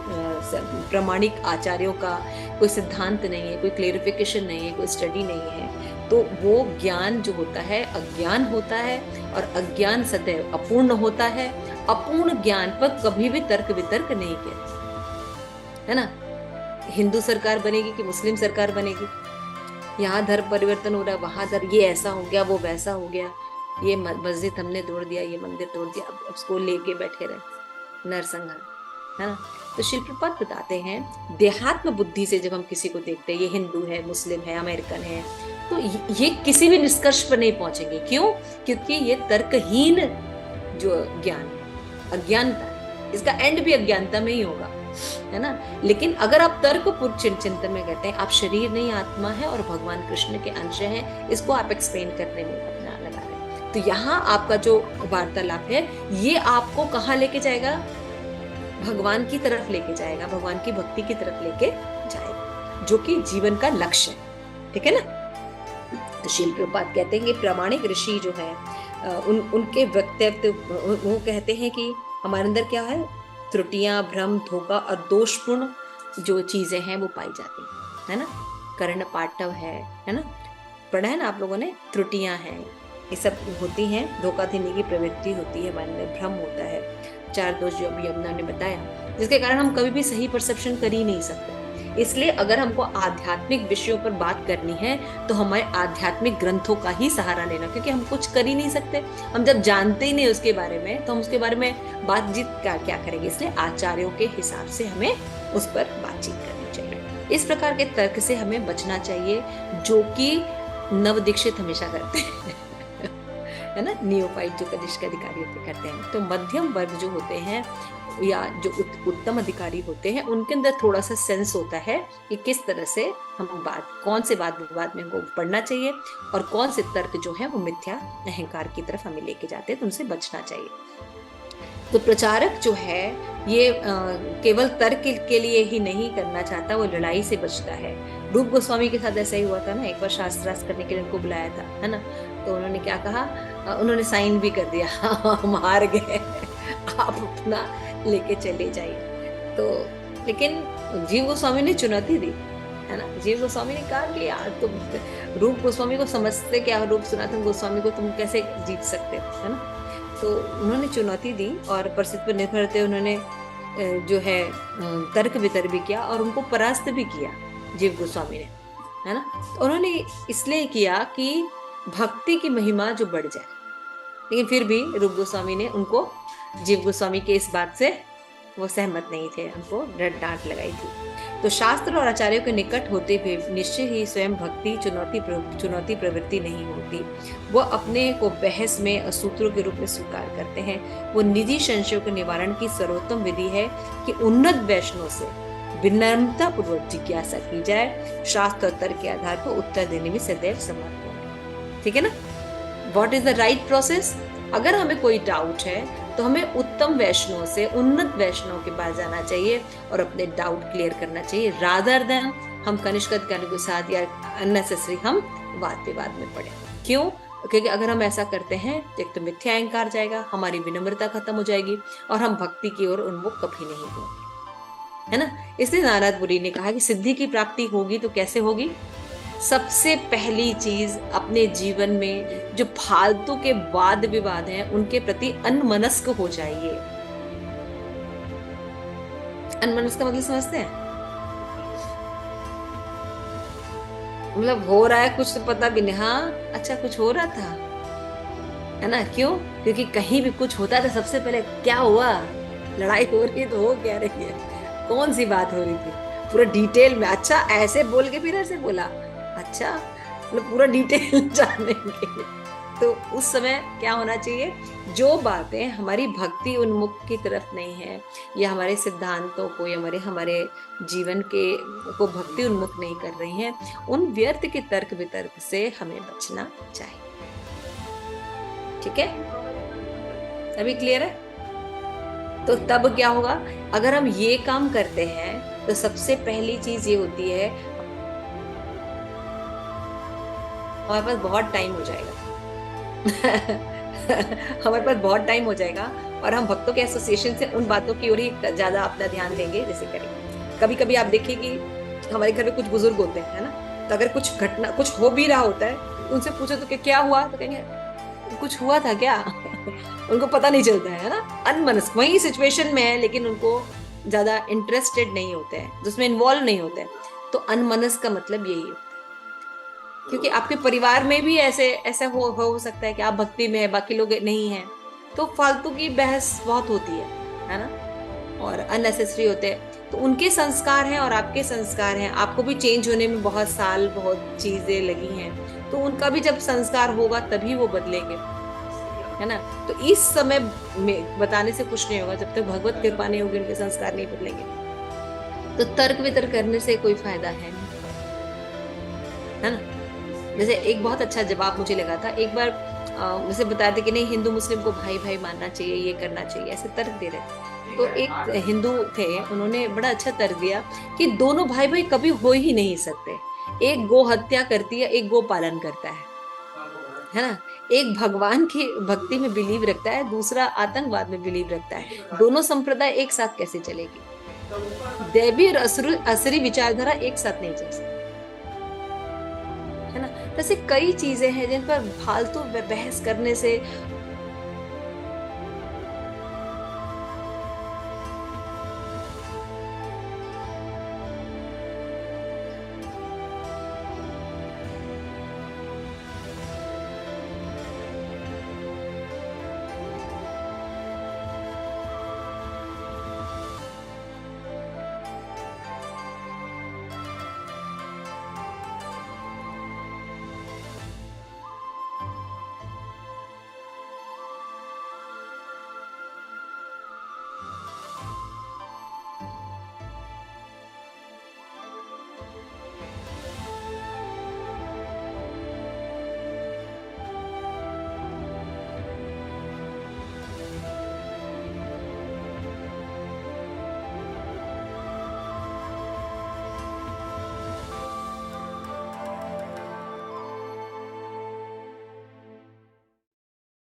प्रामाणिक आचार्यों का कोई सिद्धांत नहीं है, कोई क्लेरिफिकेशन नहीं है, कोई स्टडी नहीं है, तो वो ज्ञान जो होता है अज्ञान होता है, और अज्ञान सदैव अपूर्ण होता है। अपूर्ण ज्ञान पर कभी भी तर्क वितर्क नहीं किया, है ना। हिंदू सरकार बनेगी कि मुस्लिम सरकार बनेगी, यहाँ धर्म परिवर्तन हो रहा है, वहां धर्म, ये ऐसा हो गया, वो वैसा हो गया, ये मस्जिद हमने तोड़ दिया, ये मंदिर तोड़ दिया, अब उसको लेके बैठे रहे, नरसंहार, है ना। तो शिल प्रपात बताते हैं देहात्म बुद्धि से जब हम किसी को देखते हैं, ये हिंदू है, मुस्लिम है, अमेरिकन है, तो ये किसी भी निष्कर्ष पर नहीं पहुंचेंगे। क्यों? क्योंकि ये तर्कहीन जो ज्ञान है, अज्ञानता है, इसका एंड भी अज्ञानता में ही होगा, है ना। लेकिन अगर आप तर्कपूर्ण चिंतन में कहते हैं आप शरीर नहीं आत्मा है और भगवान कृष्ण के अंश हैं, इसको आप एक्सप्लेन करने में अपना लगा रहे हैं, तो यहाँ आपका जो वार्तालाप है ये आपको कहाँ लेके जाएगा? भगवान की तरफ लेके जाएगा, भगवान की भक्ति की तरफ लेके जाएगा, जो कि जीवन का लक्ष्य है। ठीक है ना। तो शिल प्रपात कहते हैं कि प्रामाणिक ऋषि जो है उनके वक्तव्य वो कहते हैं कि हमारे अंदर क्या है, त्रुटियां, भ्रम, धोखा और दोषपूर्ण जो चीजें हैं वो पाई जाती है ना। कर्ण पाटव है ना, पढ़ा है ना आप लोगों ने, त्रुटियां हैं, ये सब होती हैं, धोखा देने की प्रवृत्ति होती है, मन में भ्रम होता है, 4 दोष जो अभी यमुना ने बताया, जिसके कारण हम कभी भी सही परसेप्शन कर ही नहीं सकते। इसलिए अगर हमको आध्यात्मिक विषयों पर बात करनी है तो हमारे आध्यात्मिक ग्रंथों का ही सहारा लेना, क्योंकि हम कुछ कर ही नहीं सकते। हम जब जानते ही नहीं उसके बारे में तो हम उसके बारे में बातचीत क्या करेंगे। इसलिए आचार्यों के हिसाब से हमें उस पर बातचीत करनी चाहिए। इस प्रकार के तर्क से हमें बचना चाहिए, जो कि नव दीक्षित हमेशा करते हैं है ना, नियोफाइट जो कनिष्क अधिकारी होते करते हैं। तो मध्यम वर्ग जो होते हैं या जो उत्तम अधिकारी होते हैं, उनके अंदर थोड़ा सा सेंस होता है कि किस तरह से हम कौन से वाद विवाद में हमको पढ़ना चाहिए और कौन से तर्क जो है वो मिथ्या अहंकार की तरफ हमें लेके जाते हैं, तो उनसे बचना चाहिए। तो प्रचारक जो है ये केवल तर्क के लिए ही नहीं करना चाहता, वो लड़ाई से बचता है। रूप गोस्वामी के साथ ऐसा ही हुआ था ना, एक बार शास्त्रार्थ करने के लिए उनको बुलाया था, है ना, तो उन्होंने क्या कहा, उन्होंने साइन भी कर दिया हम हार गए, आप अपना लेके चले जाइए। तो लेकिन जीव गोस्वामी ने चुनौती दी, है ना। जीव गोस्वामी ने कहा कि यार तुम रूप गोस्वामी को समझते क्या, रूप सनातन गोस्वामी को तुम कैसे जीत सकते हो, है ना। तो उन्होंने चुनौती दी और परिस्थिति पर निर्भर रहते उन्होंने जो है तर्क वितर्क भी किया और उनको परास्त भी किया जीव गोस्वामी ने, है ना। तो उन्होंने इसलिए किया कि भक्ति की महिमा जो बढ़ जाए, लेकिन फिर भी रूप गोस्वामी ने उनको, जीव गोस्वामी के इस बात से वो सहमत नहीं थे, उनको डांट लगाई थी। तो शास्त्र और आचार्यों के निकट होते हुए निश्चय ही स्वयं भक्ति चुनौती प्रवृत्ति नहीं होती। वो अपने को बहस में सूत्रों के रूप में स्वीकार करते हैं। वो निजी संशयों के निवारण की सर्वोत्तम विधि है कि उन्नत वैष्णव से विनम्रता पूर्वक जिज्ञासा की जाए, शास्त्र और तर्क के आधार पर उत्तर देने में सदैव समर्थ हो। ठीक है ना। What is the right process? अगर हमें कोई डाउट है तो हमें उत्तम वैष्णव से, उन्नत वैष्णव के पास जाना चाहिए और अपने डाउट क्लियर करना चाहिए, रादर देन हम कनिष्क अधिकारी के साथ या अननेसेसरी हम वाद विवाद में पड़े। क्यों? क्योंकि अगर हम ऐसा करते हैं तो एक तो मिथ्या अहंकार जाएगा, हमारी विनम्रता खत्म हो जाएगी और हम भक्ति की ओर उन्मुख कभी नहीं होंगे, है ना। इसलिए नारद मुनि ने कहा कि सिद्धि की प्राप्ति होगी तो कैसे होगी? सबसे पहली चीज अपने जीवन में जो फालतू के वाद विवाद हैं उनके प्रति अनमनस्क हो जाइए। अनमनस्क का मतलब समझते हैं? मतलब हो रहा है कुछ तो पता भी नहीं, हाँ अच्छा कुछ हो रहा था, है ना। क्यों? क्योंकि कहीं भी कुछ होता है तो सबसे पहले क्या हुआ, लड़ाई हो रही है तो हो क्या रही है, कौन सी बात हो रही थी, पूरा डिटेल में, अच्छा ऐसे बोल के फिर ऐसे बोला, अच्छा मतलब पूरा डिटेल जानेंगे। तो उस समय क्या होना चाहिए, जो बातें हमारी भक्ति उन्मुख की तरफ नहीं है या हमारे सिद्धांतों को या हमारे जीवन के को भक्ति उन्मुख नहीं कर रही हैं, उन व्यर्थ के तर्क वितर्क से हमें बचना चाहिए। ठीक है, अभी क्लियर है? तो तब क्या होगा, अगर हम ये काम करते हैं तो सबसे पहली चीज ये होती है, हमारे पास बहुत टाइम हो जाएगा हमारे पास बहुत टाइम हो जाएगा और हम भक्तों के एसोसिएशन से उन बातों की ओर ही ज्यादा अपना ध्यान देंगे। जैसे करें, कभी कभी आप देखिए कि हमारे घर में कुछ बुजुर्ग होते हैं, है ना, तो अगर कुछ घटना, कुछ हो भी रहा होता है, उनसे पूछो तो क्या हुआ, तो कहेंगे कुछ हुआ था क्या उनको पता नहीं चलता है ना, अनमनस्क वही सिचुएशन में है, लेकिन उनको ज्यादा इंटरेस्टेड नहीं होते हैं, जिसमें इन्वॉल्व नहीं होते हैं। तो अनमनस्क का मतलब यही है, क्योंकि आपके परिवार में भी ऐसा हो सकता है कि आप भक्ति में है, बाकी लोग नहीं है, तो फालतू की बहस बहुत होती है ना, और अननेसेसरी होते हैं। तो उनके संस्कार हैं और आपके संस्कार हैं, आपको भी चेंज होने में बहुत साल, बहुत चीजें लगी हैं, तो उनका भी जब संस्कार होगा तभी वो बदलेंगे, है ना। तो इस समय में बताने से कुछ नहीं होगा, जब तक भगवत कृपा नहीं होगी, उनके संस्कार नहीं बदलेंगे। तो तर्क वितर्क करने से कोई फायदा है नहीं, है ना। जैसे एक बहुत अच्छा जवाब मुझे लगा था, एक बार मुझे बताया था कि नहीं, हिंदू मुस्लिम को भाई भाई मानना चाहिए, ये करना चाहिए, ऐसे तर्क दे रहे थे। तो एक हिंदू थे, उन्होंने बड़ा अच्छा तर्क दिया कि दोनों भाई भाई कभी हो ही नहीं सकते। एक गो हत्या करती है, एक गो पालन करता है ना। एक भगवान की भक्ति में बिलीव रखता है, दूसरा आतंकवाद में बिलीव रखता है। दोनों संप्रदाय एक साथ कैसे चलेगी? दैवी और असुरी विचारधारा एक साथ नहीं चल सकती, है ना। जैसे कई चीजें हैं जिन पर फालतू बहस करने से